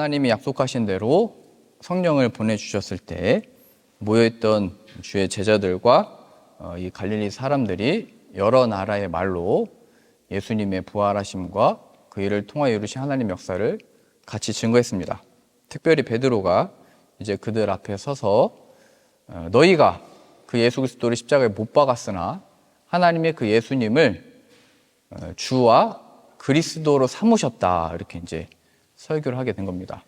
하나님이 약속하신 대로 성령을 보내주셨을 때 모여있던 주의 제자들과 이 갈릴리 사람들이 여러 나라의 말로 예수님의 부활하심과 그 일을 통하여 이루신 하나님 역사를 같이 증거했습니다. 특별히 베드로가 이제 그들 앞에 서서 너희가 그 예수 그리스도를 십자가에 못 박았으나 하나님의 그 예수님을 주와 그리스도로 삼으셨다, 이렇게 이제 설교를 하게 된 겁니다.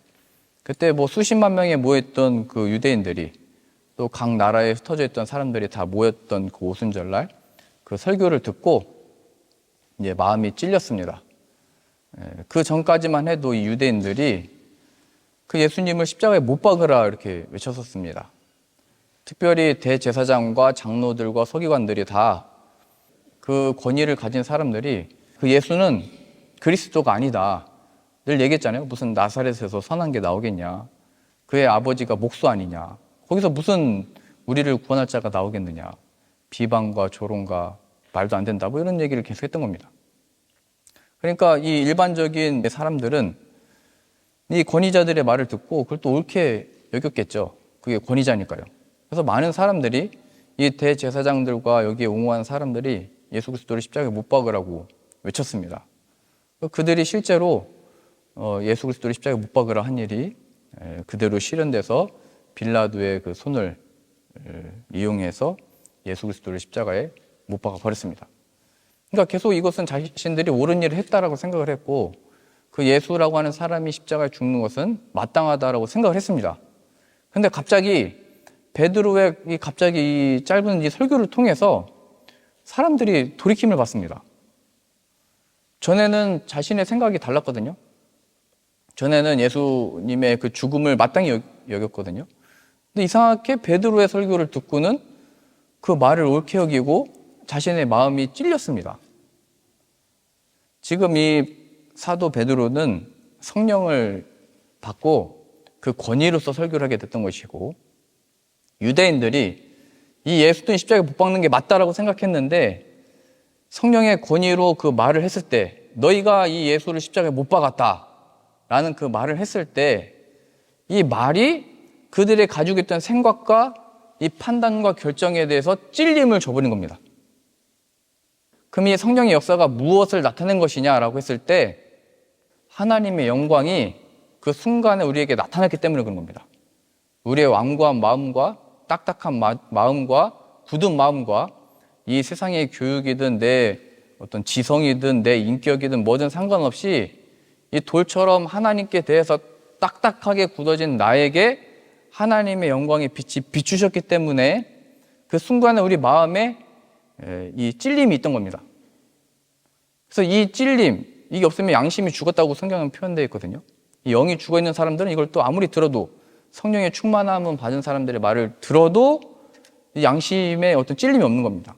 그때 뭐 수십만 명에 모였던 그 유대인들이 또 각 나라에 흩어져 있던 사람들이 다 모였던 그 오순절날 그 설교를 듣고 이제 마음이 찔렸습니다. 그 전까지만 해도 이 유대인들이 그 예수님을 십자가에 못 박으라 이렇게 외쳤었습니다. 특별히 대제사장과 장로들과 서기관들이 다 그 권위를 가진 사람들이 그 예수는 그리스도가 아니다, 늘 얘기했잖아요. 무슨 나사렛에서 선한 게 나오겠냐, 그의 아버지가 목수 아니냐, 거기서 무슨 우리를 구원할 자가 나오겠느냐, 비방과 조롱과 말도 안 된다, 뭐 이런 얘기를 계속 했던 겁니다. 그러니까 이 일반적인 사람들은 이 권위자들의 말을 듣고 그걸 또 옳게 여겼겠죠. 그게 권위자니까요. 그래서 많은 사람들이, 이 대제사장들과 여기에 옹호한 사람들이 예수 그리스도를 십자가에 못 박으라고 외쳤습니다. 그들이 실제로 예수 그리스도를 십자가에 못 박으라 한 일이 그대로 실현돼서 빌라도의 그 손을 이용해서 예수 그리스도를 십자가에 못 박아 버렸습니다. 그러니까 계속 이것은 자신들이 옳은 일을 했다라고 생각을 했고, 그 예수라고 하는 사람이 십자가에 죽는 것은 마땅하다라고 생각을 했습니다. 근데 갑자기 베드로의 이 짧은 이 설교를 통해서 사람들이 돌이킴을 받습니다. 전에는 자신의 생각이 달랐거든요. 전에는 예수님의 그 죽음을 마땅히 여겼거든요. 근데 이상하게 베드로의 설교를 듣고는 그 말을 옳게 여기고 자신의 마음이 찔렸습니다. 지금 이 사도 베드로는 성령을 받고 그 권위로서 설교를 하게 됐던 것이고, 유대인들이 이 예수는 십자가에 못 박는 게 맞다라고 생각했는데 성령의 권위로 그 말을 했을 때, 너희가 이 예수를 십자가에 못 박았다 라는 그 말을 했을 때 이 말이 그들의 가지고 있던 생각과 이 판단과 결정에 대해서 찔림을 줘버린 겁니다. 그럼 이 성령의 역사가 무엇을 나타낸 것이냐라고 했을 때 하나님의 영광이 그 순간에 우리에게 나타났기 때문에 그런 겁니다. 우리의 완고한 마음과 딱딱한 마음과 굳은 마음과 이 세상의 교육이든 내 어떤 지성이든 내 인격이든 뭐든 상관없이 이 돌처럼 하나님께 대해서 딱딱하게 굳어진 나에게 하나님의 영광의 빛이 비추셨기 때문에 그 순간에 우리 마음에 이 찔림이 있던 겁니다. 그래서 이 찔림, 이게 없으면 양심이 죽었다고 성경은 표현되어 있거든요. 이 영이 죽어있는 사람들은 이걸 또 아무리 들어도, 성령의 충만함을 받은 사람들의 말을 들어도 이 양심에 어떤 찔림이 없는 겁니다.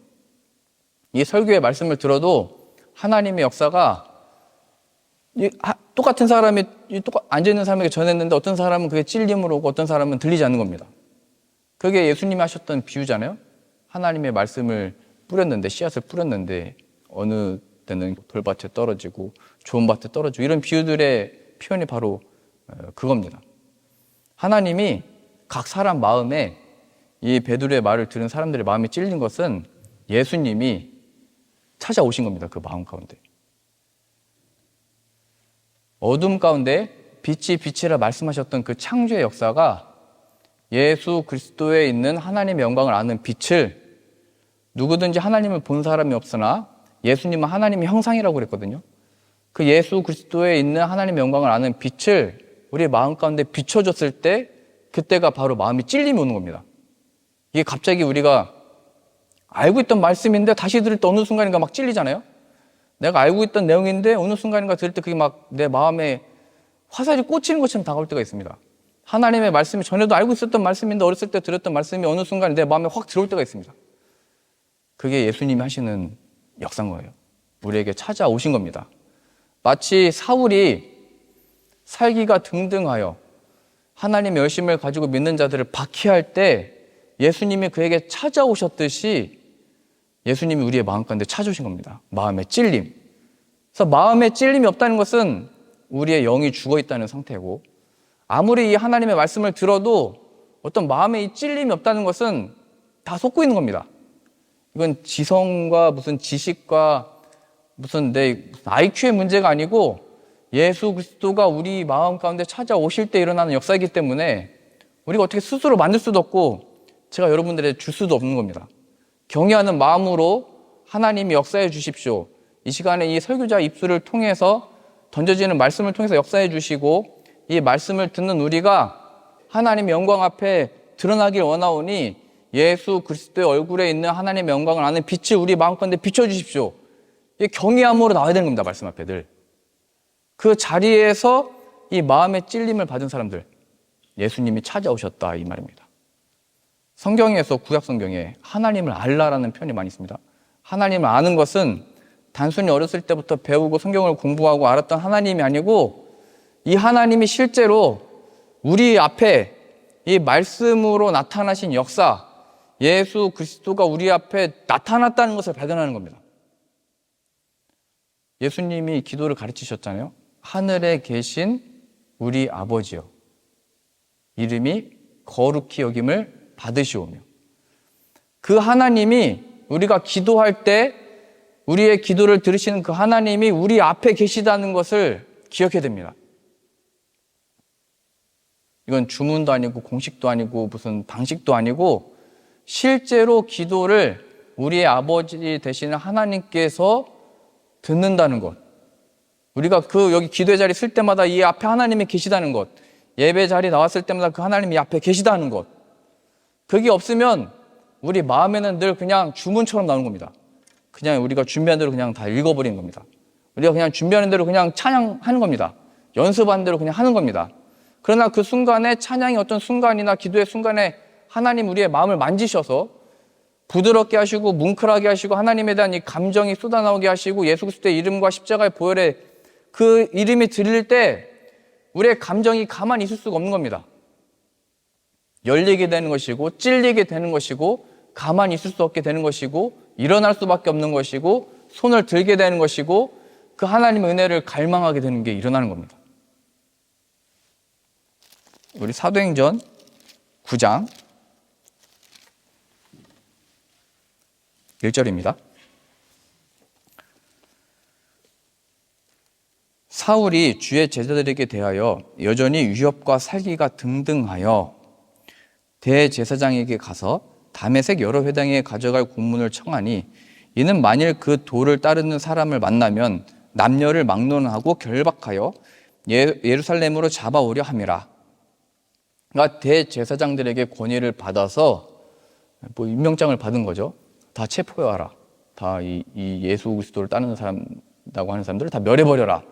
이 설교의 말씀을 들어도 하나님의 역사가 똑같은 사람이 앉아있는 사람에게 전했는데 어떤 사람은 그게 찔림으로 오고 어떤 사람은 들리지 않는 겁니다. 그게 예수님이 하셨던 비유잖아요. 하나님의 말씀을 뿌렸는데, 씨앗을 뿌렸는데 어느 때는 돌밭에 떨어지고 좋은 밭에 떨어지고, 이런 비유들의 표현이 바로 그겁니다. 하나님이 각 사람 마음에 이 베드로의 말을 들은 사람들의 마음이 찔린 것은 예수님이 찾아오신 겁니다. 그 마음 가운데. 어둠 가운데 빛이 빛이라 말씀하셨던 그 창조의 역사가 예수 그리스도에 있는 하나님의 영광을 아는 빛을, 누구든지 하나님을 본 사람이 없으나 예수님은 하나님의 형상이라고 그랬거든요. 그 예수 그리스도에 있는 하나님의 영광을 아는 빛을 우리의 마음 가운데 비춰줬을 때, 그때가 바로 마음이 찔림이 오는 겁니다. 이게 갑자기 우리가 알고 있던 말씀인데 다시 들을 때 어느 순간인가 막 찔리잖아요. 내가 알고 있던 내용인데 어느 순간인가 들을 때 그게 막 내 마음에 화살이 꽂히는 것처럼 다가올 때가 있습니다. 하나님의 말씀이 전에도 알고 있었던 말씀인데 어렸을 때 들었던 말씀이 어느 순간 내 마음에 확 들어올 때가 있습니다. 그게 예수님이 하시는 역사인 거예요. 우리에게 찾아오신 겁니다. 마치 사울이 살기가 등등하여 하나님의 열심을 가지고 믿는 자들을 박해할 때 예수님이 그에게 찾아오셨듯이 예수님이 우리의 마음 가운데 찾아오신 겁니다. 마음의 찔림. 그래서 마음의 찔림이 없다는 것은 우리의 영이 죽어 있다는 상태고, 아무리 이 하나님의 말씀을 들어도 어떤 마음에 이 찔림이 없다는 것은 다 속고 있는 겁니다. 이건 지성과 무슨 지식과 무슨 내 IQ의 문제가 아니고 예수 그리스도가 우리 마음 가운데 찾아오실 때 일어나는 역사이기 때문에 우리가 어떻게 스스로 만들 수도 없고 제가 여러분들에게 줄 수도 없는 겁니다. 경외하는 마음으로 하나님이 역사해 주십시오. 이 시간에 이 설교자 입술을 통해서 던져지는 말씀을 통해서 역사해 주시고 이 말씀을 듣는 우리가 하나님의 영광 앞에 드러나길 원하오니 예수 그리스도의 얼굴에 있는 하나님의 영광을 아는 빛을 우리 마음 가운데 비춰주십시오. 이 경외함으로 나와야 되는 겁니다. 말씀 앞에 늘. 그 자리에서 이 마음의 찔림을 받은 사람들, 예수님이 찾아오셨다 이 말입니다. 성경에서 구약 성경에 하나님을 알라라는 표현이 많이 있습니다. 하나님을 아는 것은 단순히 어렸을 때부터 배우고 성경을 공부하고 알았던 하나님이 아니고 이 하나님이 실제로 우리 앞에 이 말씀으로 나타나신 역사, 예수 그리스도가 우리 앞에 나타났다는 것을 발견하는 겁니다. 예수님이 기도를 가르치셨잖아요. 하늘에 계신 우리 아버지요, 이름이 거룩히 여김을 받으시오며. 그 하나님이 우리가 기도할 때 우리의 기도를 들으시는 그 하나님이 우리 앞에 계시다는 것을 기억해야 됩니다. 이건 주문도 아니고 공식도 아니고 무슨 방식도 아니고 실제로 기도를 우리의 아버지 되시는 하나님께서 듣는다는 것. 우리가 여기 기도의 자리 쓸 때마다 이 앞에 하나님이 계시다는 것. 예배 자리 나왔을 때마다 그 하나님이 앞에 계시다는 것. 그게 없으면 우리 마음에는 늘 그냥 주문처럼 나오는 겁니다. 그냥 우리가 준비한 대로 그냥 다 읽어버리는 겁니다. 우리가 그냥 준비하는 대로 그냥 찬양하는 겁니다. 연습한 대로 그냥 하는 겁니다. 그러나 그 순간에 찬양이 어떤 순간이나 기도의 순간에 하나님 우리의 마음을 만지셔서 부드럽게 하시고 뭉클하게 하시고 하나님에 대한 이 감정이 쏟아나오게 하시고 예수 그리스도의 이름과 십자가의 보혈에 그 이름이 들릴 때 우리의 감정이 가만히 있을 수가 없는 겁니다. 열리게 되는 것이고 찔리게 되는 것이고 가만히 있을 수 없게 되는 것이고 일어날 수밖에 없는 것이고 손을 들게 되는 것이고 그 하나님의 은혜를 갈망하게 되는 게 일어나는 겁니다. 우리 사도행전 9장 1절입니다. 사울이 주의 제자들에게 대하여 여전히 유협과 살기가 등등하여 대제사장에게 가서 다메섹 여러 회당에 가져갈 공문을 청하니 이는 만일 그 도를 따르는 사람을 만나면 남녀를 막론하고 결박하여 예루살렘으로 잡아오려 함이라. 그러니까 대제사장들에게 권위를 받아서 임명장을 받은 거죠. 다 체포해와라. 다 이 예수 그리스도를 따르는 사람이라고 하는 사람들을 다 멸해버려라.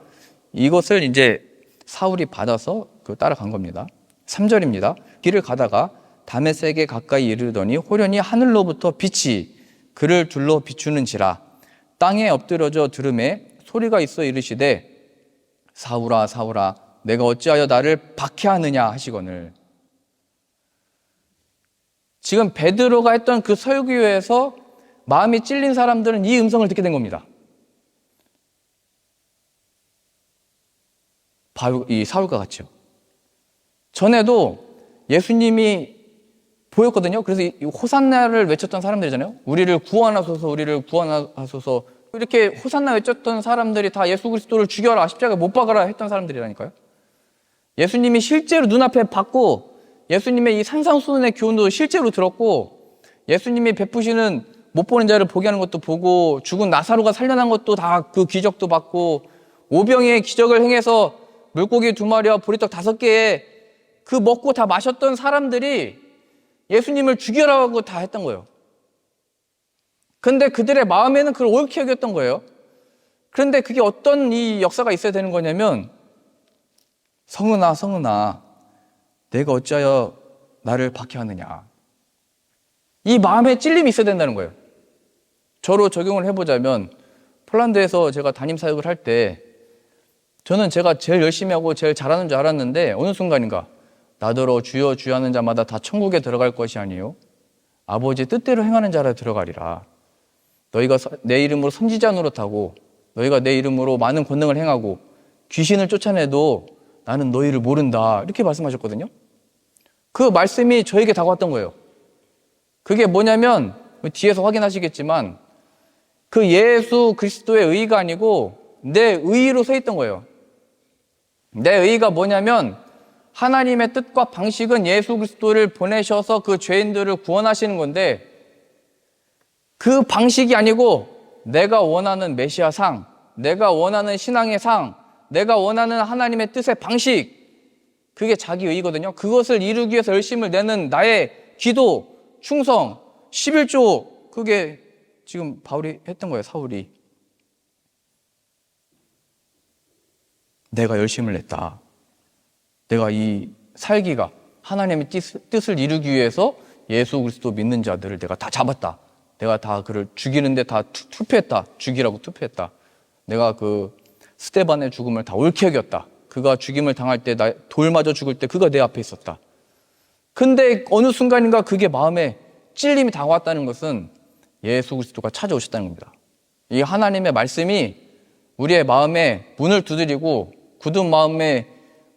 이것을 이제 사울이 받아서 따라간 겁니다. 3절입니다. 길을 가다가 다메섹에 가까이 이르더니 호련히 하늘로부터 빛이 그를 둘러 비추는지라. 땅에 엎드려져 들음에 소리가 있어 이르시되 사울아 사울아 내가 어찌하여 나를 박해하느냐 하시거늘. 지금 베드로가 했던 그 설교에서 마음이 찔린 사람들은 이 음성을 듣게 된 겁니다. 이 사울과 같이요. 전에도 예수님이 보였거든요. 그래서 이 호산나를 외쳤던 사람들이잖아요. 우리를 구원하소서, 우리를 구원하소서. 이렇게 호산나 외쳤던 사람들이 다 예수 그리스도를 죽여라, 십자가에 못 박아라 했던 사람들이라니까요. 예수님이 실제로 눈앞에 봤고 예수님의 이 산상수훈의 교훈도 실제로 들었고 예수님이 베푸시는 못 보는 자를 보게 하는 것도 보고 죽은 나사로가 살려난 것도 다 그 기적도 받고 오병이의 기적을 행해서 물고기 2마리와 보리떡 5개에 그 먹고 다 마셨던 사람들이 예수님을 죽여라고 다 했던 거예요. 그런데 그들의 마음에는 그걸 옳게 여겼던 거예요. 그런데 그게 어떤 이 역사가 있어야 되는 거냐면 성은아 성은아 내가 어찌하여 나를 박해하느냐. 이 마음에 찔림이 있어야 된다는 거예요. 저로 적용을 해보자면 폴란드에서 제가 담임 사역을 할 때 저는 제가 제일 열심히 하고 제일 잘하는 줄 알았는데 어느 순간인가 나더러 주여 주여 하는 자마다 다 천국에 들어갈 것이 아니요 아버지의 뜻대로 행하는 자라 들어가리라. 너희가 내 이름으로 선지자 노릇하고 너희가 내 이름으로 많은 권능을 행하고 귀신을 쫓아내도 나는 너희를 모른다. 이렇게 말씀하셨거든요. 그 말씀이 저에게 다가왔던 거예요. 그게 뭐냐면 뒤에서 확인하시겠지만 그 예수 그리스도의 의의가 아니고 내 의의로 서 있던 거예요. 내 의의가 뭐냐면 하나님의 뜻과 방식은 예수 그리스도를 보내셔서 그 죄인들을 구원하시는 건데 그 방식이 아니고 내가 원하는 메시아 상, 내가 원하는 신앙의 상, 내가 원하는 하나님의 뜻의 방식, 그게 자기 의의거든요. 그것을 이루기 위해서 열심을 내는 나의 기도, 충성, 11조, 그게 지금 바울이 했던 거예요. 사울이. 내가 열심을 냈다. 내가 이 살기가 하나님의 뜻을 이루기 위해서 예수 그리스도 믿는 자들을 내가 다 잡았다. 내가 다 그를 죽이는데 다 투표했다. 죽이라고 투표했다. 내가 그 스데반의 죽음을 다 옳게 여겼다. 그가 죽임을 당할 때, 돌 맞아 죽을 때 그가 내 앞에 있었다. 근데 어느 순간인가 그게 마음에 찔림이 다가왔다는 것은 예수 그리스도가 찾아오셨다는 겁니다. 이 하나님의 말씀이 우리의 마음에 문을 두드리고 굳은 마음에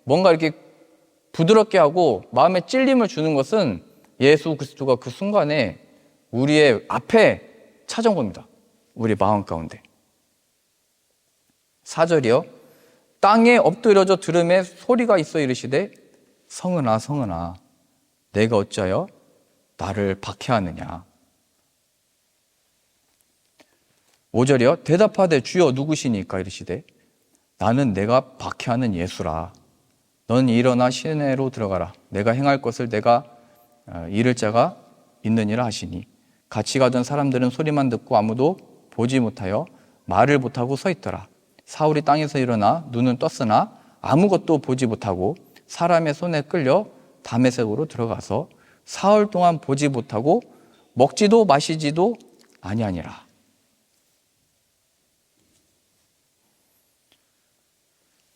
뭔가 이렇게 부드럽게 하고 마음에 찔림을 주는 것은 예수 그리스도가 그 순간에 우리의 앞에 찾아온 겁니다. 우리 마음 가운데. 4절이요. 땅에 엎드려져 들음에 소리가 있어 이르시되 성은아 성은아 내가 어찌하여 나를 박해하느냐. 5절이요. 대답하되 주여 누구시니까 이르시되 나는 내가 박해하는 예수라. 넌 일어나 시내로 들어가라. 내가 행할 것을 내가 이를 자가 있느니라 하시니 같이 가던 사람들은 소리만 듣고 아무도 보지 못하여 말을 못하고 서 있더라. 사울이 땅에서 일어나 눈은 떴으나 아무것도 보지 못하고 사람의 손에 끌려 다메섹으로 들어가서 사흘 동안 보지 못하고 먹지도 마시지도 아니하니라.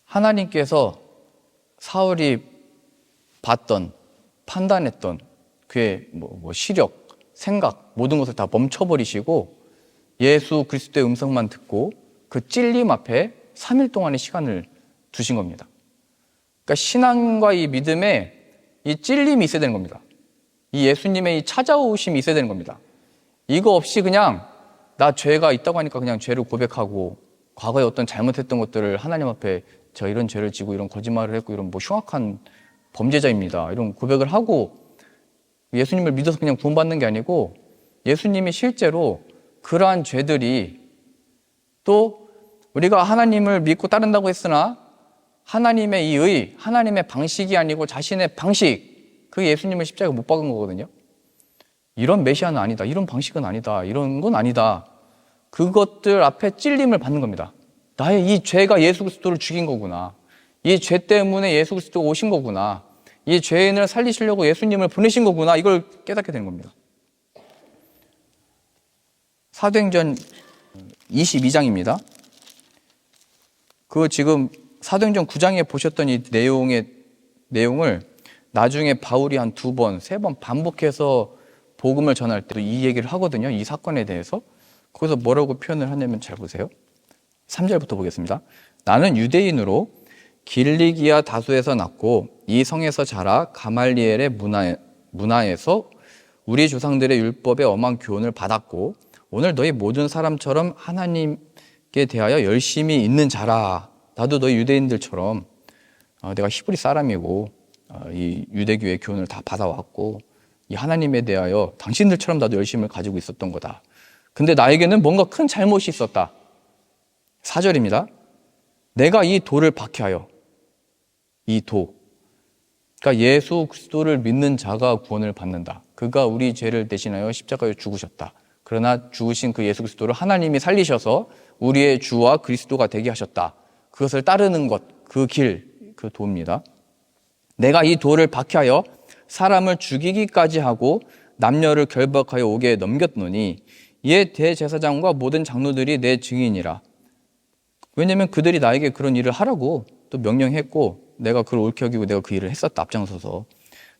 하나님께서 사울이 봤던, 판단했던 그의 시력, 생각, 모든 것을 다 멈춰버리시고 예수 그리스도의 음성만 듣고 그 찔림 앞에 3일 동안의 시간을 두신 겁니다. 그러니까 신앙과 이 믿음에 이 찔림이 있어야 되는 겁니다. 이 예수님의 이 찾아오심이 있어야 되는 겁니다. 이거 없이 그냥 나 죄가 있다고 하니까 그냥 죄를 고백하고 과거에 어떤 잘못했던 것들을 하나님 앞에 제가 이런 죄를 지고 이런 거짓말을 했고 이런 흉악한 범죄자입니다. 이런 고백을 하고 예수님을 믿어서 그냥 구원받는 게 아니고 예수님이 실제로 그러한 죄들이 또 우리가 하나님을 믿고 따른다고 했으나 하나님의 이 의, 하나님의 방식이 아니고 자신의 방식, 그 예수님을 십자가에 못 박은 거거든요. 이런 메시아는 아니다. 이런 방식은 아니다. 이런 건 아니다. 그것들 앞에 찔림을 받는 겁니다. 나의 이 죄가 예수 그리스도를 죽인 거구나. 이 죄 때문에 예수 그리스도가 오신 거구나. 이 죄인을 살리시려고 예수님을 보내신 거구나. 이걸 깨닫게 되는 겁니다. 사도행전 22장입니다. 그 지금 사도행전 9장에 보셨던 이 내용을 나중에 바울이 한 2번, 3번 반복해서 복음을 전할 때도 이 얘기를 하거든요. 이 사건에 대해서. 거기서 뭐라고 표현을 하냐면 잘 보세요. 3절부터 보겠습니다. 나는 유대인으로 길리기아 다소에서 났고 이 성에서 자라 가말리엘의 문화에서 우리 조상들의 율법의 엄한 교훈을 받았고 오늘 너희 모든 사람처럼 하나님께 대하여 열심히 있는 자라. 나도 너희 유대인들처럼 내가 히브리 사람이고 이 유대교의 교훈을 다 받아왔고 이 하나님에 대하여 당신들처럼 나도 열심을 가지고 있었던 거다. 근데 나에게는 뭔가 큰 잘못이 있었다. 4절입니다. 내가 이 도를 박해하여 이 도, 그러니까 예수 그리스도를 믿는 자가 구원을 받는다. 그가 우리 죄를 대신하여 십자가에 죽으셨다. 그러나 죽으신 그 예수 그리스도를 하나님이 살리셔서 우리의 주와 그리스도가 되게 하셨다. 그것을 따르는 것, 그 길, 그 도입니다. 내가 이 도를 박해하여 사람을 죽이기까지 하고 남녀를 결박하여 옥에 넘겼노니 이에 대제사장과 모든 장로들이 내 증인이라. 왜냐하면 그들이 나에게 그런 일을 하라고 또 명령했고 내가 그걸 옳게 여기고 내가 그 일을 했었다. 앞장서서.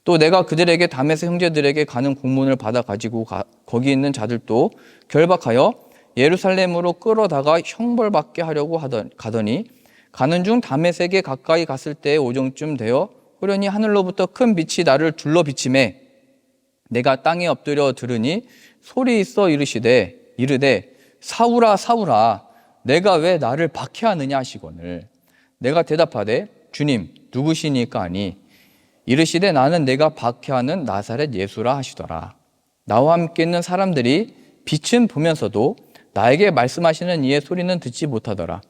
또 내가 그들에게 다메섹 형제들에게 가는 공문을 받아 가지고 거기 있는 자들도 결박하여 예루살렘으로 끌어다가 형벌받게 하려고 가더니 가는 중 다메섹에 가까이 갔을 때에 오정쯤 되어 호련히 하늘로부터 큰 빛이 나를 둘러 비치매 내가 땅에 엎드려 들으니 소리 있어 이르되 사울아 사울아 내가 왜 나를 박해하느냐 하시거늘 내가 대답하되 주님 누구시니까 하니 이르시되 나는 내가 박해하는 나사렛 예수라 하시더라. 나와 함께 있는 사람들이 빛은 보면서도 나에게 말씀하시는 이의 소리는 듣지 못하더라.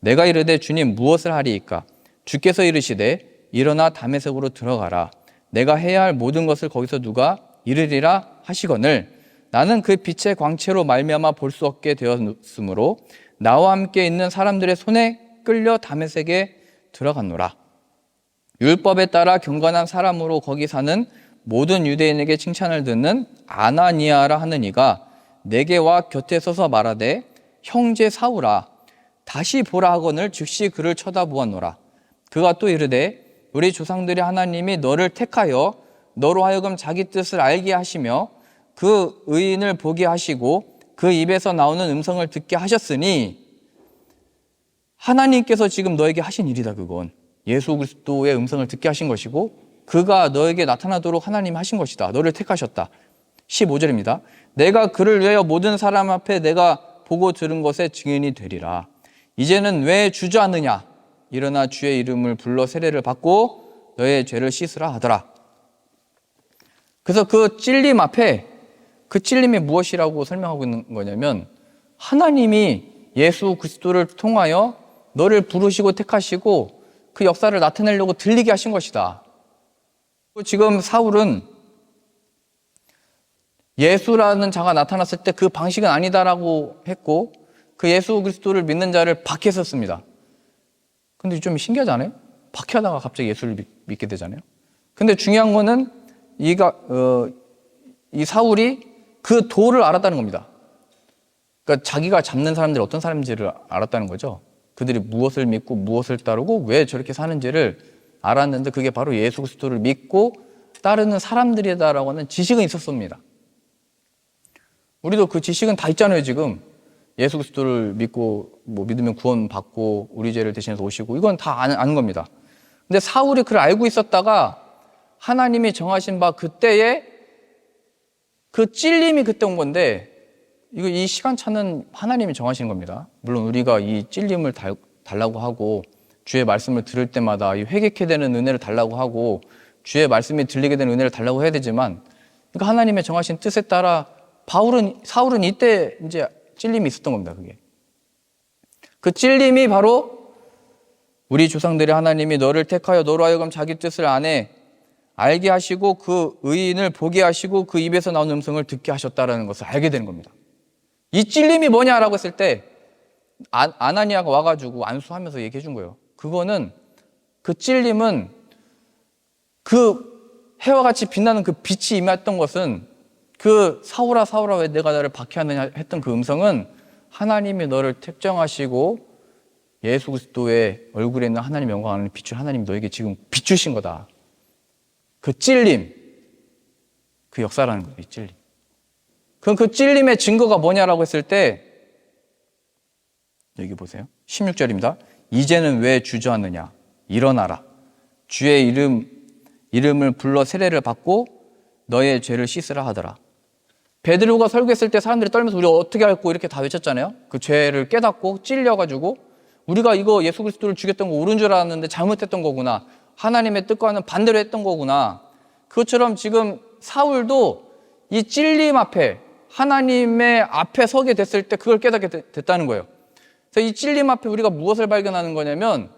내가 이르되 주님 무엇을 하리이까? 주께서 이르시되 일어나 다메섹으로 들어가라. 내가 해야 할 모든 것을 거기서 누가 이르리라 하시거늘 나는 그 빛의 광채로 말미암아 볼 수 없게 되었으므로 나와 함께 있는 사람들의 손에 끌려 다메섹에 들어갔노라. 율법에 따라 경건한 사람으로 거기 사는 모든 유대인에게 칭찬을 듣는 아나니아라 하는 이가 내게 와 곁에 서서 말하되 형제 사울아 다시 보라 하거늘 즉시 그를 쳐다보았노라. 그가 또 이르되 우리 조상들의 하나님이 너를 택하여 너로 하여금 자기 뜻을 알게 하시며 그 의인을 보게 하시고 그 입에서 나오는 음성을 듣게 하셨으니 하나님께서 지금 너에게 하신 일이다. 그건 예수 그리스도의 음성을 듣게 하신 것이고 그가 너에게 나타나도록 하나님이 하신 것이다. 너를 택하셨다. 15절입니다. 내가 그를 위하여 모든 사람 앞에 내가 보고 들은 것에 증인이 되리라. 이제는 왜 주저하느냐? 일어나 주의 이름을 불러 세례를 받고 너의 죄를 씻으라 하더라. 그래서 그 찔림 앞에 그 찔림이 무엇이라고 설명하고 있는 거냐면 하나님이 예수 그리스도를 통하여 너를 부르시고 택하시고 그 역사를 나타내려고 들리게 하신 것이다. 지금 사울은 예수라는 자가 나타났을 때 그 방식은 아니다라고 했고 그 예수 그리스도를 믿는 자를 박해했었습니다. 근데 좀 신기하지 않아요? 박해하다가 갑자기 예수를 믿게 되잖아요. 근데 중요한 거는 이 사울이 그 도를 알았다는 겁니다. 그러니까 자기가 잡는 사람들이 어떤 사람인지를 알았다는 거죠. 그들이 무엇을 믿고 무엇을 따르고 왜 저렇게 사는지를 알았는데 그게 바로 예수 그리스도를 믿고 따르는 사람들이다라고 하는 지식은 있었습니다. 우리도 그 지식은 다 있잖아요. 지금 예수 그리스도를 믿고 믿으면 구원받고 우리 죄를 대신해서 오시고 이건 다 아는 겁니다. 근데 사울이 그걸 알고 있었다가 하나님이 정하신 바 그때에 그 찔림이 그때 온 건데 이 시간차는 하나님이 정하신 겁니다. 물론 우리가 이 찔림을 달라고 하고 주의 말씀을 들을 때마다 이 회개케 되는 은혜를 달라고 하고 주의 말씀이 들리게 되는 은혜를 달라고 해야 되지만 그러니까 하나님의 정하신 뜻에 따라 사울은 이때 이제 찔림이 있었던 겁니다. 그게 그 찔림이 바로 우리 조상들의 하나님이 너를 택하여 너로 하여금 자기 뜻을 알게 하시고 그 의인을 보게 하시고 그 입에서 나오는 음성을 듣게 하셨다라는 것을 알게 되는 겁니다. 이 찔림이 뭐냐라고 했을 때 아나니아가 와가지고 안수하면서 얘기해 준 거예요. 그거는 그 찔림은 그 해와 같이 빛나는 그 빛이 임했던 것은 그 사울아 사울아 왜 내가 나를 박해하느냐 했던 그 음성은 하나님이 너를 특정하시고 예수 그리스도의 얼굴에 있는 하나님 영광을 비출 하나님이 너에게 지금 비추신 거다. 그 찔림, 그 역사라는 거예요. 이 찔림. 그럼 그 찔림의 증거가 뭐냐라고 했을 때 여기 보세요. 16절입니다. 이제는 왜 주저하느냐? 일어나라. 주의 이름을 불러 세례를 받고 너의 죄를 씻으라 하더라. 베드로가 설교했을 때 사람들이 떨면서 우리 어떻게 할고 이렇게 다 외쳤잖아요. 그 죄를 깨닫고 찔려가지고 우리가 이거 예수 그리스도를 죽였던 거 옳은 줄 알았는데 잘못했던 거구나. 하나님의 뜻과는 반대로 했던 거구나. 그것처럼 지금 사울도 이 찔림 앞에 하나님의 앞에 서게 됐을 때 그걸 깨닫게 됐다는 거예요. 그래서 이 찔림 앞에 우리가 무엇을 발견하는 거냐면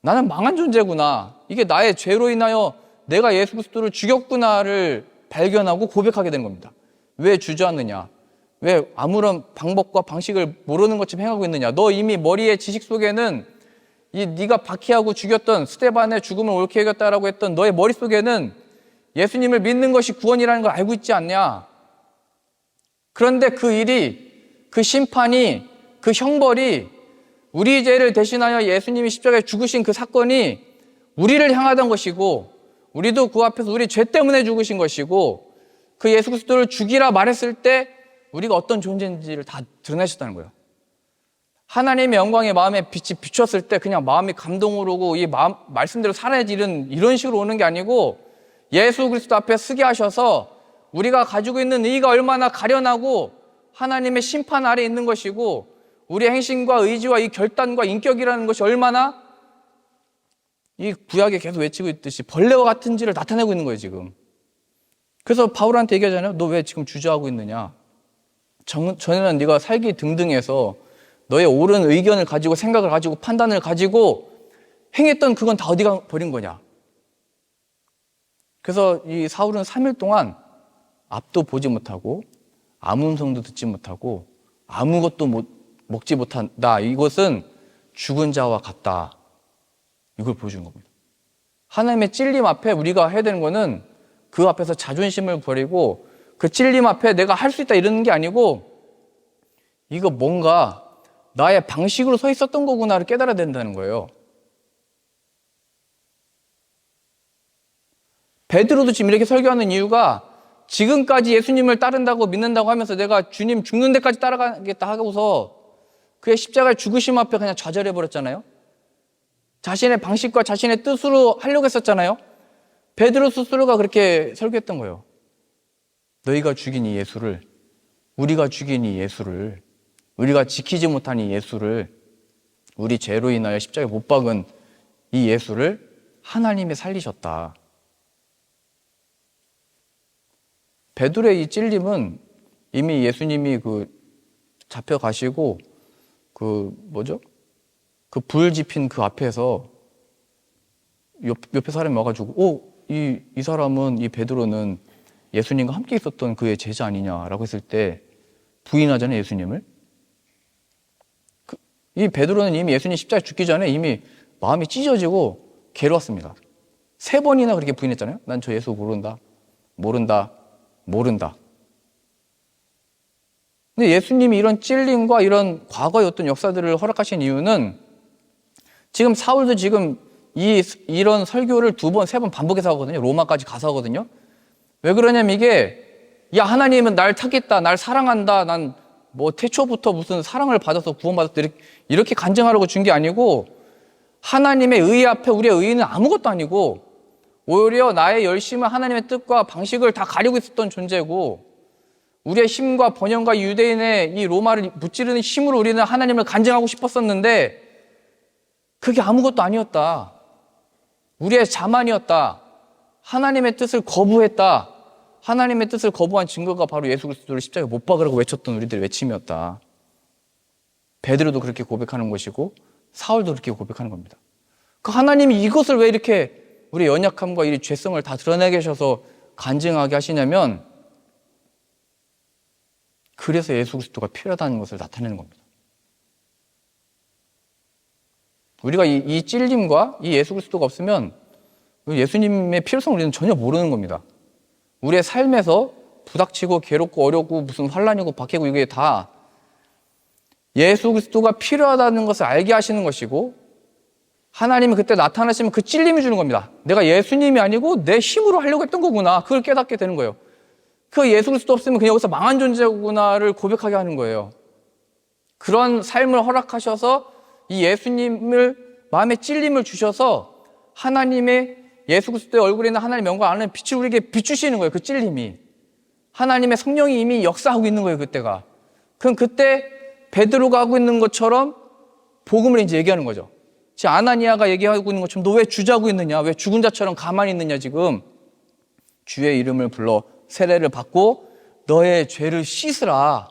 나는 망한 존재구나. 이게 나의 죄로 인하여 내가 예수 그리스도를 죽였구나를 발견하고 고백하게 되는 겁니다. 왜 주저하느냐? 왜 아무런 방법과 방식을 모르는 것처럼 행하고 있느냐? 너 이미 머리의 지식 속에는 네가 박해하고 죽였던 스데반의 죽음을 옳게 여겼다라고 했던 너의 머릿속에는 예수님을 믿는 것이 구원이라는 걸 알고 있지 않냐? 그런데 그 일이, 그 심판이, 그 형벌이 우리 죄를 대신하여 예수님이 십자가에 죽으신 그 사건이 우리를 향하던 것이고 우리도 그 앞에서 우리 죄 때문에 죽으신 것이고 그 예수 그리스도를 죽이라 말했을 때 우리가 어떤 존재인지를 다 드러내셨다는 거예요. 하나님의 영광의 마음에 빛이 비쳤을 때 그냥 마음이 감동으로 오고 이 마음, 말씀대로 살아야지 이런 식으로 오는 게 아니고 예수 그리스도 앞에 서게 하셔서 우리가 가지고 있는 의가 얼마나 가련하고 하나님의 심판 아래 있는 것이고 우리의 행심과 의지와 이 결단과 인격이라는 것이 얼마나 이 구약에 계속 외치고 있듯이 벌레와 같은지를 나타내고 있는 거예요, 지금. 그래서 바울한테 얘기하잖아요. 너 왜 지금 주저하고 있느냐? 전에는 네가 살기 등등해서 너의 옳은 의견을 가지고 생각을 가지고 판단을 가지고 행했던 그건 다 어디가 버린 거냐? 그래서 이 사울은 3일 동안 앞도 보지 못하고 아무 음성도 듣지 못하고 아무것도 먹지 못한다. 이것은 죽은 자와 같다. 이걸 보여주는 겁니다. 하나님의 찔림 앞에 우리가 해야 되는 거는 그 앞에서 자존심을 버리고 그 찔림 앞에 내가 할 수 있다 이러는 게 아니고 이거 뭔가 나의 방식으로 서 있었던 거구나를 깨달아야 된다는 거예요. 베드로도 지금 이렇게 설교하는 이유가 지금까지 예수님을 따른다고 믿는다고 하면서 내가 주님 죽는 데까지 따라가겠다 하고서 그의 십자가의 죽으심 앞에 그냥 좌절해버렸잖아요. 자신의 방식과 자신의 뜻으로 하려고 했었잖아요. 베드로 스스로가 그렇게 설교했던 거예요. 너희가 죽인 이 예수를, 우리가 죽인 이 예수를, 우리가 지키지 못한 이 예수를, 우리 죄로 인하여 십자가에 못 박은 이 예수를 하나님이 살리셨다. 베드로의 이 찔림은 이미 예수님이 잡혀가시고 그 불 지핀 그 앞에서 옆에 사람이 와가지고 이 사람은, 이 베드로는 예수님과 함께 있었던 그의 제자 아니냐라고 했을 때 부인하잖아요, 예수님을. 이 베드로는 이미 예수님 십자가에 죽기 전에 이미 마음이 찢어지고 괴로웠습니다. 3번이나 그렇게 부인했잖아요. 난 저 예수 모른다. 근데 예수님이 이런 찔림과 이런 과거의 어떤 역사들을 허락하신 이유는 지금 사울도 지금 이런 설교를 2번, 3번 반복해서 하거든요. 로마까지 가서 하거든요. 왜 그러냐면 이게 하나님은 날 찾겠다, 날 사랑한다, 난 태초부터 무슨 사랑을 받아서 구원받았다 이렇게 간증하려고 준 게 아니고 하나님의 의 앞에 우리의 의는 아무것도 아니고 오히려 나의 열심은 하나님의 뜻과 방식을 다 가리고 있었던 존재고 우리의 힘과 번영과 유대인의 이 로마를 무찌르는 힘으로 우리는 하나님을 간증하고 싶었었는데 그게 아무것도 아니었다. 우리의 자만이었다. 하나님의 뜻을 거부했다. 하나님의 뜻을 거부한 증거가 바로 예수 그리스도를 십자가에 못 박으라고 외쳤던 우리들의 외침이었다. 베드로도 그렇게 고백하는 것이고 사울도 그렇게 고백하는 겁니다. 그 하나님이 이것을 왜 이렇게 우리의 연약함과 이 죄성을 다 드러내게 하셔서 간증하게 하시냐면 그래서 예수 그리스도가 필요하다는 것을 나타내는 겁니다. 우리가 이 찔림과 이 예수 그리스도가 없으면 예수님의 필요성을 우리는 전혀 모르는 겁니다. 우리의 삶에서 부닥치고 괴롭고 어렵고 무슨 환난이고 박해고 이게 다 예수 그리스도가 필요하다는 것을 알게 하시는 것이고 하나님이 그때 나타나시면 그 찔림이 주는 겁니다. 내가 예수님이 아니고 내 힘으로 하려고 했던 거구나. 그걸 깨닫게 되는 거예요. 그 예수 그리스도 없으면 그냥 여기서 망한 존재구나를 고백하게 하는 거예요. 그런 삶을 허락하셔서 이 예수님을 마음에 찔림을 주셔서 하나님의 예수 그리스도의 얼굴에 있는 하나님의 영광 안에 빛을 우리에게 비추시는 거예요. 그 찔림이. 하나님의 성령이 이미 역사하고 있는 거예요. 그때가. 그럼 그때 베드로가 하고 있는 것처럼 복음을 이제 얘기하는 거죠. 지금 아나니아가 얘기하고 있는 것처럼 너 왜 주저하고 있느냐? 왜 죽은 자처럼 가만히 있느냐 지금. 주의 이름을 불러 세례를 받고 너의 죄를 씻으라.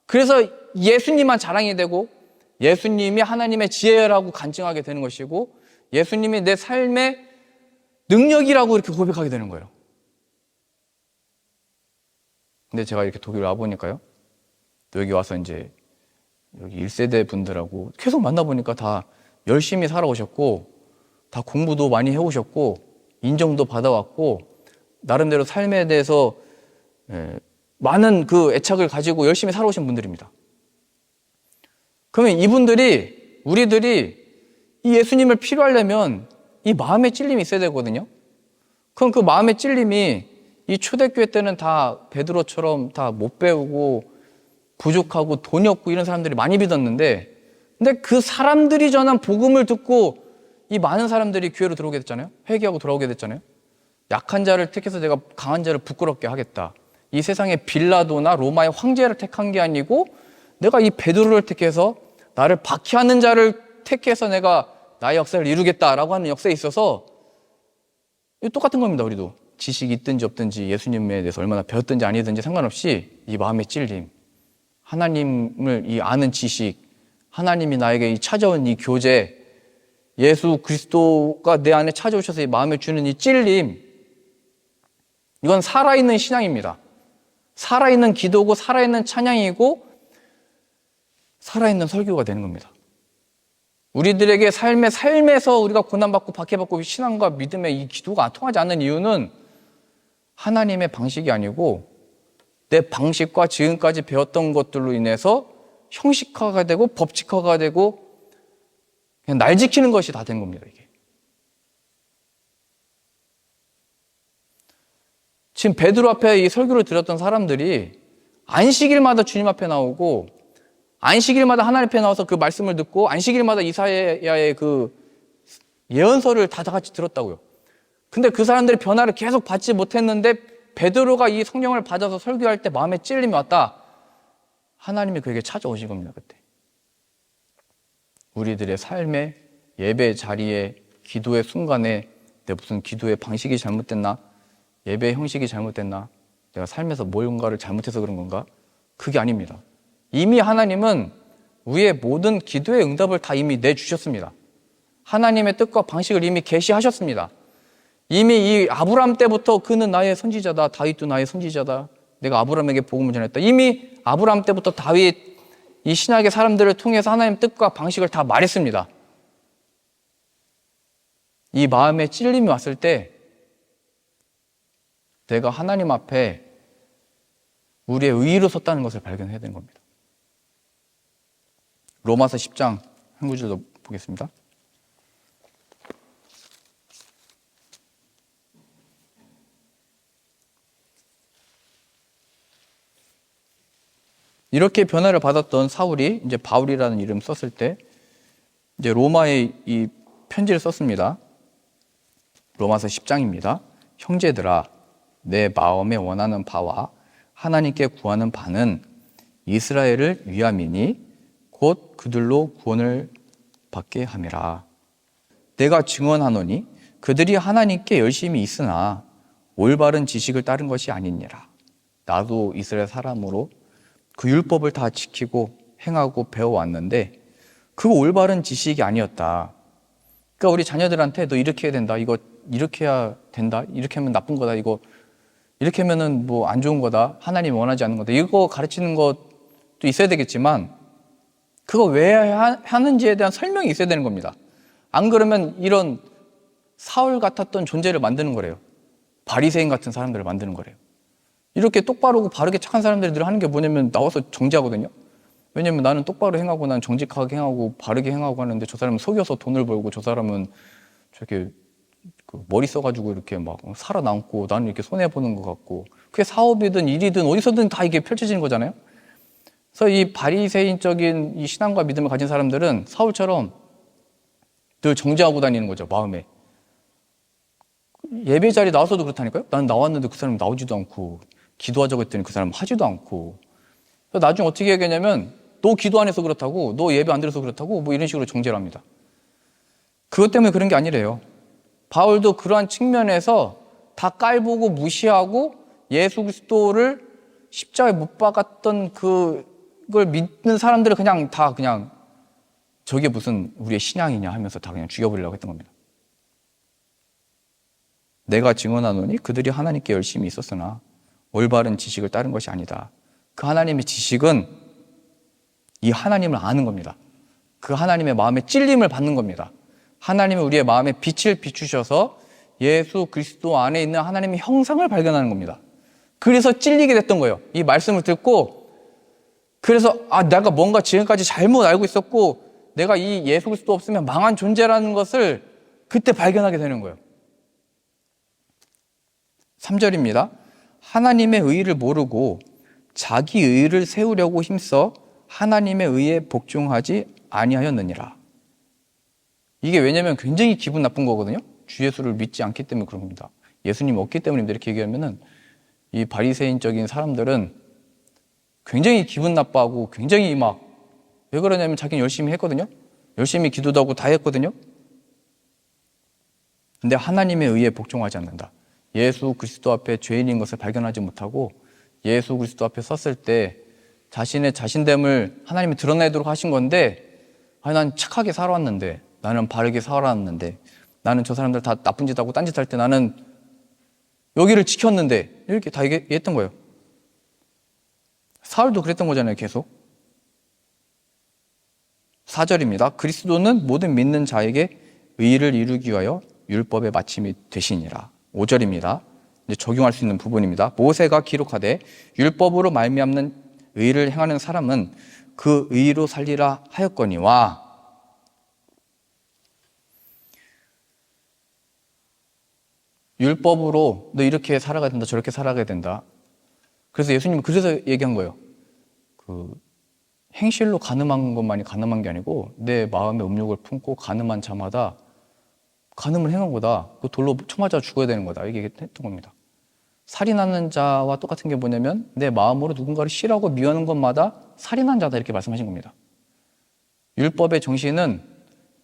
그래서 예수님만 자랑이 되고 예수님이 하나님의 지혜라고 간증하게 되는 것이고 예수님이 내 삶의 능력이라고 이렇게 고백하게 되는 거예요. 근데 제가 이렇게 독일 와보니까요. 여기 와서 이제 여기 1세대 분들하고 계속 만나보니까 다 열심히 살아오셨고 다 공부도 많이 해오셨고 인정도 받아왔고 나름대로 삶에 대해서 많은 그 애착을 가지고 열심히 살아오신 분들입니다. 그러면 우리들이 이 예수님을 필요하려면 이 마음의 찔림이 있어야 되거든요. 그럼 그 마음의 찔림이 이 초대교회 때는 다 베드로처럼 다 못 배우고 부족하고 돈이 없고 이런 사람들이 많이 믿었는데 근데 그 사람들이 전한 복음을 듣고 이 많은 사람들이 교회로 들어오게 됐잖아요. 회개하고 돌아오게 됐잖아요. 약한 자를 택해서 내가 강한 자를 부끄럽게 하겠다. 이 세상에 빌라도나 로마의 황제를 택한 게 아니고 내가 이 베드로를 택해서 나를 박해하는 자를 택해서 내가 나의 역사를 이루겠다라고 하는 역사에 있어서 똑같은 겁니다. 우리도 지식이 있든지 없든지 예수님에 대해서 얼마나 배웠든지 아니든지 상관없이 이 마음의 찔림, 하나님을 이 아는 지식, 하나님이 나에게 찾아온 이 교제, 예수 그리스도가 내 안에 찾아오셔서 이 마음에 주는 이 찔림, 이건 살아있는 신앙입니다. 살아있는 기도고 살아있는 찬양이고 살아있는 설교가 되는 겁니다. 우리들에게 삶에서 우리가 고난받고 박해받고 신앙과 믿음의 이 기도가 통하지 않는 이유는 하나님의 방식이 아니고 내 방식과 지금까지 배웠던 것들로 인해서 형식화가 되고 법칙화가 되고 그냥 날 지키는 것이 다 된 겁니다. 이게. 지금 베드로 앞에 이 설교를 들었던 사람들이 안식일마다 주님 앞에 나오고 안식일마다 하나님 앞에 나와서 그 말씀을 듣고 안식일마다 이사야의 그 예언서를 다 같이 들었다고요. 근데 그 사람들이 변화를 계속 받지 못했는데 베드로가 이 성령을 받아서 설교할 때 마음에 찔림이 왔다. 하나님이 그에게 찾아오신 겁니다. 그때. 우리들의 삶의 예배 자리에 기도의 순간에 내 무슨 기도의 방식이 잘못됐나? 예배 형식이 잘못됐나? 내가 삶에서 뭔가를 잘못해서 그런 건가? 그게 아닙니다. 이미 하나님은 우리의 모든 기도의 응답을 다 이미 내주셨습니다. 하나님의 뜻과 방식을 이미 계시하셨습니다. 이미 이 아브라함 때부터 그는 나의 선지자다. 다윗도 나의 선지자다. 내가 아브라함에게 복음을 전했다. 이미 아브라함 때부터 다윗, 이 신약의 사람들을 통해서 하나님 뜻과 방식을 다 말했습니다. 이 마음에 찔림이 왔을 때 내가 하나님 앞에 우리의 의의로 섰다는 것을 발견해야 되는 겁니다. 로마서 10장 한 구절 더 보겠습니다. 이렇게 변화를 받았던 사울이 이제 바울이라는 이름 썼을 때 이제 로마에 이 편지를 썼습니다. 로마서 10장입니다. 형제들아, 내 마음에 원하는 바와 하나님께 구하는 바는 이스라엘을 위함이니 곧 그들로 구원을 받게 함이라. 내가 증언하노니 그들이 하나님께 열심히 있으나 올바른 지식을 따른 것이 아니니라. 나도 이스라엘 사람으로 그 율법을 다 지키고 행하고 배워왔는데 그거 올바른 지식이 아니었다. 그러니까 우리 자녀들한테 너 이렇게 해야 된다. 이거 이렇게 해야 된다. 이렇게 하면 나쁜 거다. 이거 이렇게 하면은 뭐 안 좋은 거다. 하나님이 원하지 않는 거다. 이거 가르치는 것도 있어야 되겠지만 그거 왜 하는지에 대한 설명이 있어야 되는 겁니다. 안 그러면 이런 사울 같았던 존재를 만드는 거래요. 바리새인 같은 사람들을 만드는 거래요. 이렇게 똑바르고 바르게 착한 사람들이 늘 하는 게 뭐냐면 나와서 정죄하거든요. 왜냐면 나는 똑바로 행하고 난 정직하게 행하고 바르게 행하고 하는데 저 사람은 속여서 돈을 벌고 저 사람은 저렇게 그 머리 써가지고 이렇게 막 살아남고 나는 이렇게 손해보는 것 같고 그게 사업이든 일이든 어디서든 다 이게 펼쳐지는 거잖아요. 그래서 이 바리새인적인 이 신앙과 믿음을 가진 사람들은 사울처럼 늘 정죄하고 다니는 거죠. 마음에. 예배 자리에 나와서도 그렇다니까요. 나는 나왔는데 그 사람이 나오지도 않고 기도하자고 했더니 그 사람은 하지도 않고 나중에 어떻게 얘기하냐면 너 기도 안 해서 그렇다고 너 예배 안 들어서 그렇다고 뭐 이런 식으로 정죄를 합니다. 그것 때문에 그런 게 아니래요. 바울도 그러한 측면에서 다 깔보고 무시하고 예수 그리스도를 십자가에 못 박았던 그걸 믿는 사람들을 그냥 저게 무슨 우리의 신앙이냐 하면서 다 그냥 죽여버리려고 했던 겁니다. 내가 증언하노니 그들이 하나님께 열심히 있었으나 올바른 지식을 따른 것이 아니다. 그 하나님의 지식은 이 하나님을 아는 겁니다. 그 하나님의 마음에 찔림을 받는 겁니다. 하나님이 우리의 마음에 빛을 비추셔서 예수 그리스도 안에 있는 하나님의 형상을 발견하는 겁니다. 그래서 찔리게 됐던 거예요. 이 말씀을 듣고 그래서 내가 뭔가 지금까지 잘못 알고 있었고 내가 이 예수 그리스도 없으면 망한 존재라는 것을 그때 발견하게 되는 거예요. 3절입니다. 하나님의 의의를 모르고 자기 의의를 세우려고 힘써 하나님의 의의에 복종하지 아니하였느니라. 이게 왜냐면 굉장히 기분 나쁜 거거든요. 주 예수를 믿지 않기 때문에 그런 겁니다. 예수님 없기 때문에 이렇게 얘기하면은 이 바리새인적인 사람들은 굉장히 기분 나빠하고 굉장히 막 왜 그러냐면 자기는 열심히 했거든요. 열심히 기도도 하고 다 했거든요. 근데 하나님의 의에 복종하지 않는다. 예수 그리스도 앞에 죄인인 것을 발견하지 못하고 예수 그리스도 앞에 섰을 때 자신의 자신됨을 하나님이 드러내도록 하신 건데, 난 착하게 살아왔는데, 나는 바르게 살아왔는데, 나는 저 사람들 다 나쁜 짓 하고 딴짓 할 때 나는 여기를 지켰는데, 이렇게 다 얘기했던 거예요. 사울도 그랬던 거잖아요, 계속. 4절입니다. 그리스도는 모든 믿는 자에게 의를 이루기 위하여 율법의 마침이 되시니라. 5절입니다. 이제 적용할 수 있는 부분입니다. 모세가 기록하되 율법으로 말미암는 의를 행하는 사람은 그 의로 살리라 하였거니와. 율법으로 너 이렇게 살아가야 된다, 저렇게 살아가야 된다. 그래서 예수님은 그래서 얘기한 거예요. 행실로 간음한 것만이 간음한 게 아니고 내 마음의 음욕을 품고 간음한 자마다 간음을 행한 거다. 그 돌로 쳐맞아 죽어야 되는 거다. 이게 했던 겁니다. 살인하는 자와 똑같은 게 뭐냐면 내 마음으로 누군가를 싫어하고 미워하는 것마다 살인한 자다, 이렇게 말씀하신 겁니다. 율법의 정신은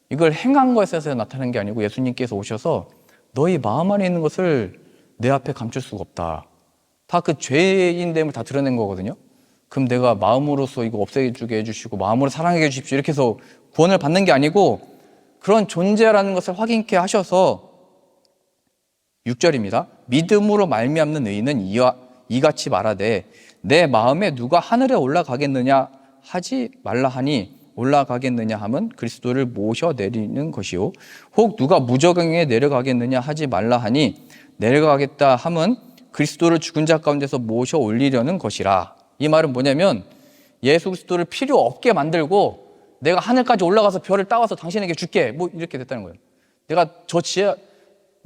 이걸 행한 것에 있어서 나타나는 게 아니고 예수님께서 오셔서 너희 마음 안에 있는 것을 내 앞에 감출 수가 없다. 다 그 죄인됨을 다 드러낸 거거든요. 그럼 내가 마음으로서 이거 없애주게 해주시고 마음으로 사랑하게 해주십시오, 이렇게 해서 구원을 받는 게 아니고 그런 존재라는 것을 확인케 하셔서 6절입니다. 믿음으로 말미암는 의인은 이같이 말하되 내 마음에 누가 하늘에 올라가겠느냐 하지 말라 하니, 올라가겠느냐 함은 그리스도를 모셔 내리는 것이요, 혹 누가 무저강에 내려가겠느냐 하지 말라 하니 내려가겠다 함은 그리스도를 죽은 자 가운데서 모셔 올리려는 것이라. 이 말은 뭐냐면 예수 그리스도를 필요 없게 만들고 내가 하늘까지 올라가서 별을 따와서 당신에게 줄게, 뭐 이렇게 됐다는 거예요. 내가 저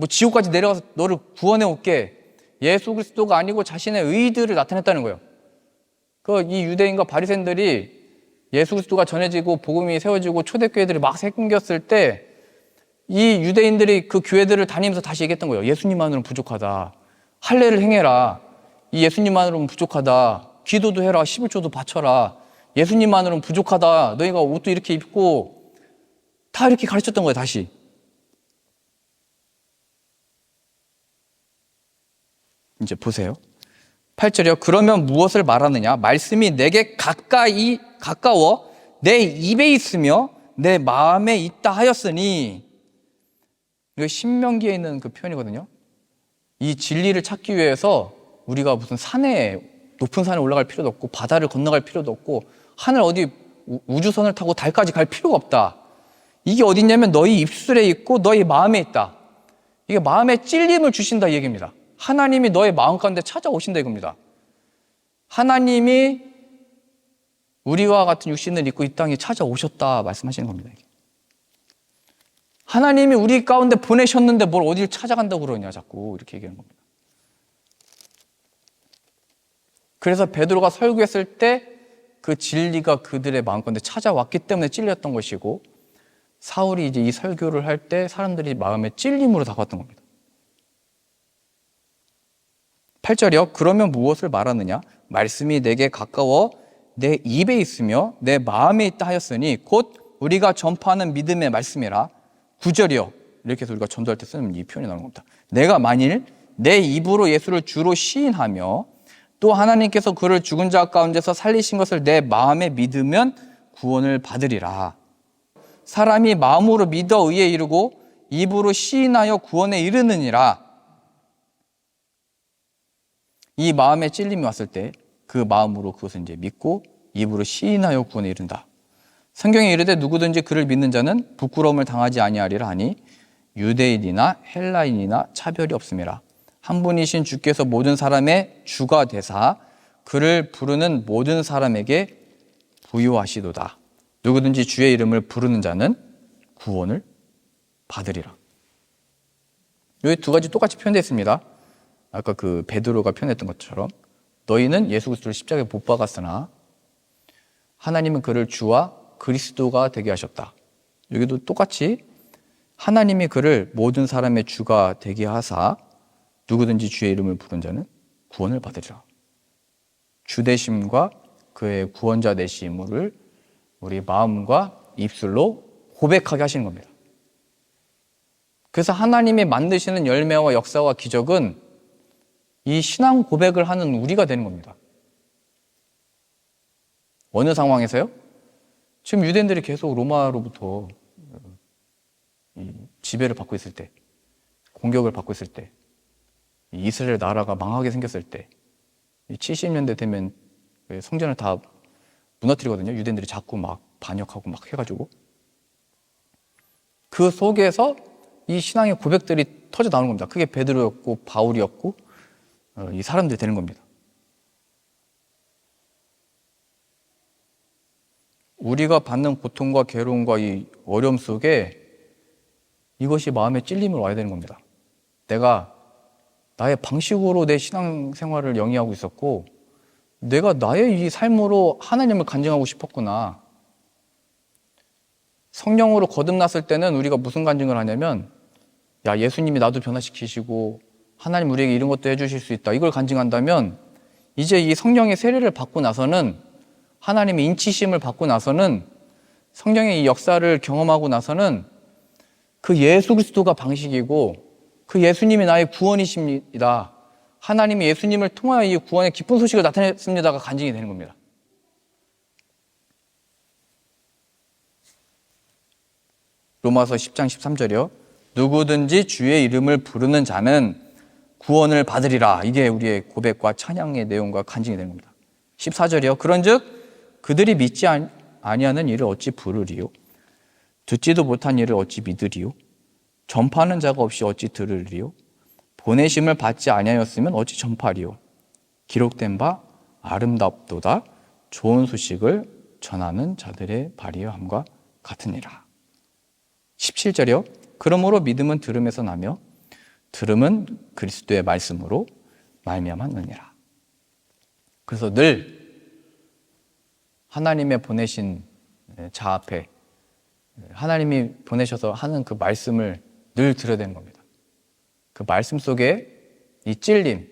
지옥까지 내려가서 너를 구원해 올게. 예수 그리스도가 아니고 자신의 의들을 나타냈다는 거예요. 이 유대인과 바리새인들이 예수 그리스도가 전해지고 복음이 세워지고 초대교회들이 막 생겼을 때 이 유대인들이 그 교회들을 다니면서 다시 얘기했던 거예요. 예수님만으로는 부족하다. 할례를 행해라. 이 예수님만으로는 부족하다. 기도도 해라. 11조도 바쳐라. 예수님만으로는 부족하다. 너희가 옷도 이렇게 입고, 다 이렇게 가르쳤던 거예요, 다시. 이제 보세요. 8절이요. 그러면 무엇을 말하느냐? 말씀이 내게 가까워 내 입에 있으며 내 마음에 있다 하였으니. 이거 신명기에 있는 그 표현이거든요. 이 진리를 찾기 위해서 우리가 무슨 높은 산에 올라갈 필요도 없고 바다를 건너갈 필요도 없고 하늘 어디 우주선을 타고 달까지 갈 필요가 없다. 이게 어디 있냐면 너희 입술에 있고 너희 마음에 있다. 이게 마음에 찔림을 주신다, 이 얘기입니다. 하나님이 너의 마음 가운데 찾아오신다, 이겁니다. 하나님이 우리와 같은 육신을 입고 이 땅에 찾아오셨다 말씀하시는 겁니다. 하나님이 우리 가운데 보내셨는데 뭘 어디를 찾아간다고 그러냐 자꾸 이렇게 얘기하는 겁니다. 그래서 베드로가 설교했을 때 그 진리가 그들의 마음 가운데 찾아왔기 때문에 찔렸던 것이고, 사울이 이제 이 설교를 할 때 사람들이 마음에 찔림으로 다가왔던 겁니다. 8절이요. 그러면 무엇을 말하느냐? 말씀이 내게 가까워 내 입에 있으며 내 마음에 있다 하였으니 곧 우리가 전파하는 믿음의 말씀이라. 9절이요. 이렇게 해서 우리가 전도할 때 쓰는 이 표현이 나오는 겁니다. 내가 만일 내 입으로 예수를 주로 시인하며 또 하나님께서 그를 죽은 자 가운데서 살리신 것을 내 마음에 믿으면 구원을 받으리라. 사람이 마음으로 믿어 의에 이르고 입으로 시인하여 구원에 이르느니라. 이 마음에 찔림이 왔을 때 그 마음으로 그것을 이제 믿고 입으로 시인하여 구원에 이른다. 성경에 이르되 누구든지 그를 믿는 자는 부끄러움을 당하지 아니하리라 하니 유대인이나 헬라인이나 차별이 없음이라. 한 분이신 주께서 모든 사람의 주가 되사 그를 부르는 모든 사람에게 부유하시도다. 누구든지 주의 이름을 부르는 자는 구원을 받으리라. 여기 두 가지 똑같이 표현되어 있습니다. 아까 그 베드로가 표현했던 것처럼 너희는 예수 그리스도를 십자가에 못 박았으나 하나님은 그를 주와 그리스도가 되게 하셨다. 여기도 똑같이 하나님이 그를 모든 사람의 주가 되게 하사 누구든지 주의 이름을 부른 자는 구원을 받으리라. 주되심과 그의 구원자 되심을 우리 마음과 입술로 고백하게 하시는 겁니다. 그래서 하나님이 만드시는 열매와 역사와 기적은 이 신앙 고백을 하는 우리가 되는 겁니다. 어느 상황에서요? 지금 유대인들이 계속 로마로부터 지배를 받고 있을 때, 공격을 받고 있을 때, 이스라엘 나라가 망하게 생겼을 때, 70년대 되면 성전을 다 무너뜨리거든요. 유대인들이 자꾸 막 반역하고 막 해가지고. 그 속에서 이 신앙의 고백들이 터져 나오는 겁니다. 그게 베드로였고 바울이었고 이 사람들이 되는 겁니다. 우리가 받는 고통과 괴로움과 이 어려움 속에 이것이 마음에 찔림을 와야 되는 겁니다. 내가 나의 방식으로 내 신앙생활을 영위하고 있었고 내가 나의 이 삶으로 하나님을 간증하고 싶었구나. 성령으로 거듭났을 때는 우리가 무슨 간증을 하냐면 야, 예수님이 나도 변화시키시고 하나님 우리에게 이런 것도 해주실 수 있다. 이걸 간증한다면 이제 이 성령의 세례를 받고 나서는 하나님의 인치심을 받고 나서는 성령의 이 역사를 경험하고 나서는 그 예수 그리스도가 방식이고 그 예수님이 나의 구원이십니다. 하나님이 예수님을 통하여 이 구원의 기쁜 소식을 나타냈습니다가 간증이 되는 겁니다. 로마서 10장 13절이요. 누구든지 주의 이름을 부르는 자는 구원을 받으리라. 이게 우리의 고백과 찬양의 내용과 간증이 되는 겁니다. 14절이요. 그런즉 그들이 믿지 아니하는 일을 어찌 부르리요? 듣지도 못한 일을 어찌 믿으리요? 전파하는 자가 없이 어찌 들으리요? 보내심을 받지 아니하였으면 어찌 전파리요? 기록된 바 아름답도다 좋은 소식을 전하는 자들의 발이함과 같으니라. 17절이요. 그러므로 믿음은 들음에서 나며 들음은 그리스도의 말씀으로 말미암았느니라. 그래서 늘 하나님의 보내신 자 앞에 하나님이 보내셔서 하는 그 말씀을 늘 들어야 되는 겁니다. 그 말씀 속에 이 찔림,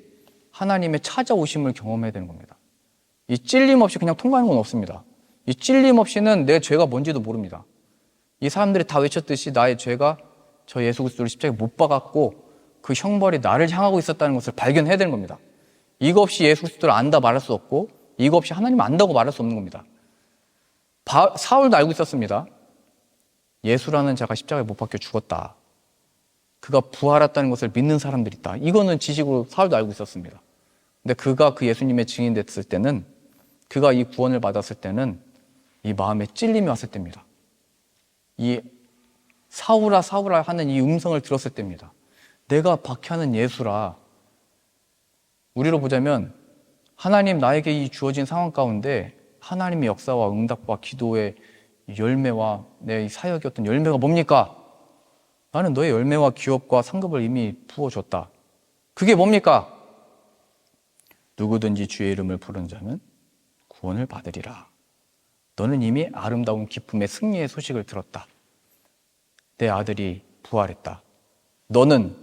하나님의 찾아오심을 경험해야 되는 겁니다. 이 찔림 없이 그냥 통과하는 건 없습니다. 이 찔림 없이는 내 죄가 뭔지도 모릅니다. 이 사람들이 다 외쳤듯이 나의 죄가 저 예수 그리스도를 십자가에 못 박았고 그 형벌이 나를 향하고 있었다는 것을 발견해야 되는 겁니다. 이거 없이 예수 그리스도를 안다 말할 수 없고 이거 없이 하나님을 안다고 말할 수 없는 겁니다. 사울도 알고 있었습니다. 예수라는 자가 십자가에 못 박혀 죽었다. 그가 부활했다는 것을 믿는 사람들이 있다. 이거는 지식으로 사울도 알고 있었습니다. 근데 그가 그 예수님의 증인 됐을 때는 그가 이 구원을 받았을 때는 이 마음에 찔림이 왔을 때입니다. 이 사울아 사울아 하는 이 음성을 들었을 때입니다. 내가 박해하는 예수라. 우리로 보자면 하나님 나에게 이 주어진 상황 가운데 하나님의 역사와 응답과 기도의 열매와 내 사역이었던 열매가 뭡니까? 나는 너의 열매와 기업과 상급을 이미 부어줬다. 그게 뭡니까? 누구든지 주의 이름을 부르는 자는 구원을 받으리라. 너는 이미 아름다운 기쁨의 승리의 소식을 들었다. 내 아들이 부활했다. 너는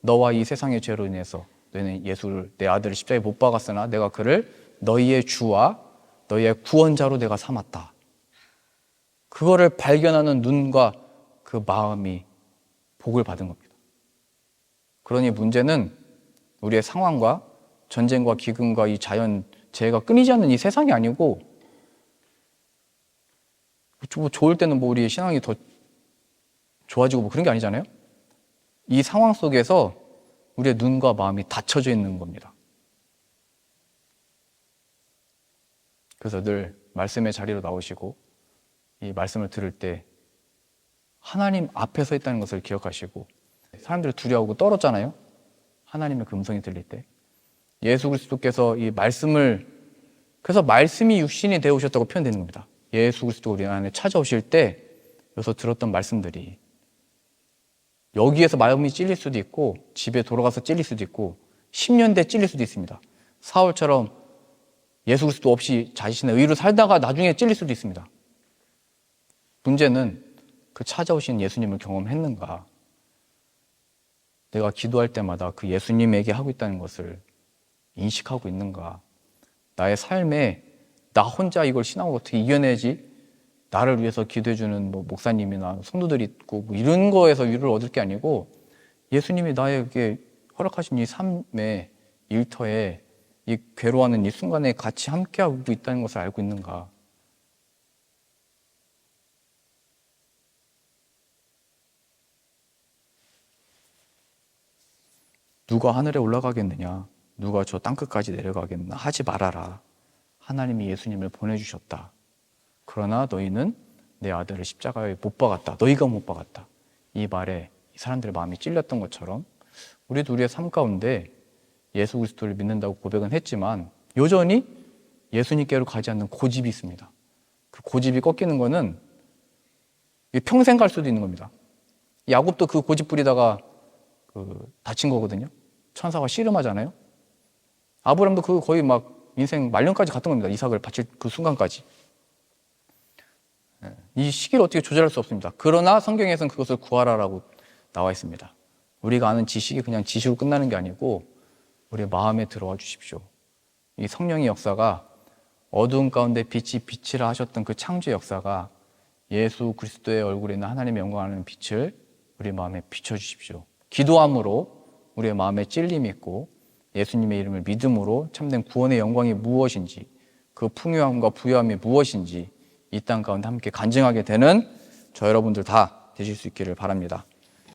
너와 이 세상의 죄로 인해서 너는 예수를 내 아들을 십자가에 못 박았으나 내가 그를 너희의 주와 너희의 구원자로 내가 삼았다. 그거를 발견하는 눈과 그 마음이 복을 받은 겁니다. 그러니 문제는 우리의 상황과 전쟁과 기근과 이 자연 재해가 끊이지 않는 이 세상이 아니고 좋을 때는 뭐 우리의 신앙이 더 좋아지고 뭐 그런 게 아니잖아요. 이 상황 속에서 우리의 눈과 마음이 닫혀져 있는 겁니다. 그래서 늘 말씀의 자리로 나오시고 이 말씀을 들을 때 하나님 앞에 서 있다는 것을 기억하시고 사람들이 두려워하고 떨었잖아요. 하나님의 그 음성이 들릴 때 예수 그리스도께서 이 말씀을 그래서 말씀이 육신이 되어 오셨다고 표현되는 겁니다. 예수 그리스도가 우리 안에 찾아오실 때 여기서 들었던 말씀들이 여기에서 마음이 찔릴 수도 있고 집에 돌아가서 찔릴 수도 있고 10년 뒤에 찔릴 수도 있습니다. 사울처럼 예수 그리스도 없이 자신의 의로 살다가 나중에 찔릴 수도 있습니다. 문제는 그 찾아오신 예수님을 경험했는가? 내가 기도할 때마다 그 예수님에게 하고 있다는 것을 인식하고 있는가? 나의 삶에 나 혼자 이걸 신앙으로 어떻게 이겨내지? 나를 위해서 기도해주는 목사님이나 성도들이 있고 이런 거에서 위로를 얻을 게 아니고 예수님이 나에게 허락하신 이 삶의 일터에 이 괴로워하는 이 순간에 같이 함께하고 있다는 것을 알고 있는가? 누가 하늘에 올라가겠느냐? 누가 저 땅끝까지 내려가겠느냐? 하지 말아라. 하나님이 예수님을 보내주셨다. 그러나 너희는 내 아들을 십자가에 못 박았다. 너희가 못 박았다. 이 말에 사람들의 마음이 찔렸던 것처럼 우리도 우리의 삶 가운데 예수 그리스도를 믿는다고 고백은 했지만 여전히 예수님께로 가지 않는 고집이 있습니다. 그 고집이 꺾이는 거는 평생 갈 수도 있는 겁니다. 야곱도 그 고집 부리다가 다친 거거든요. 천사가 씨름하잖아요. 아브라함도 그 거의 막 인생 말년까지 갔던 겁니다. 이삭을 바칠 그 순간까지. 이 시기를 어떻게 조절할 수 없습니다. 그러나 성경에서는 그것을 구하라라고 나와 있습니다. 우리가 아는 지식이 그냥 지식으로 끝나는 게 아니고 우리의 마음에 들어와 주십시오. 이 성령의 역사가 어두운 가운데 빛이 빛이라 하셨던 그 창조의 역사가 예수 그리스도의 얼굴에 있는 하나님의 영광하는 빛을 우리 마음에 비춰주십시오. 기도함으로 우리의 마음에 찔림이 있고 예수님의 이름을 믿음으로 참된 구원의 영광이 무엇인지 그 풍요함과 부유함이 무엇인지 이 땅 가운데 함께 간증하게 되는 저 여러분들 다 되실 수 있기를 바랍니다.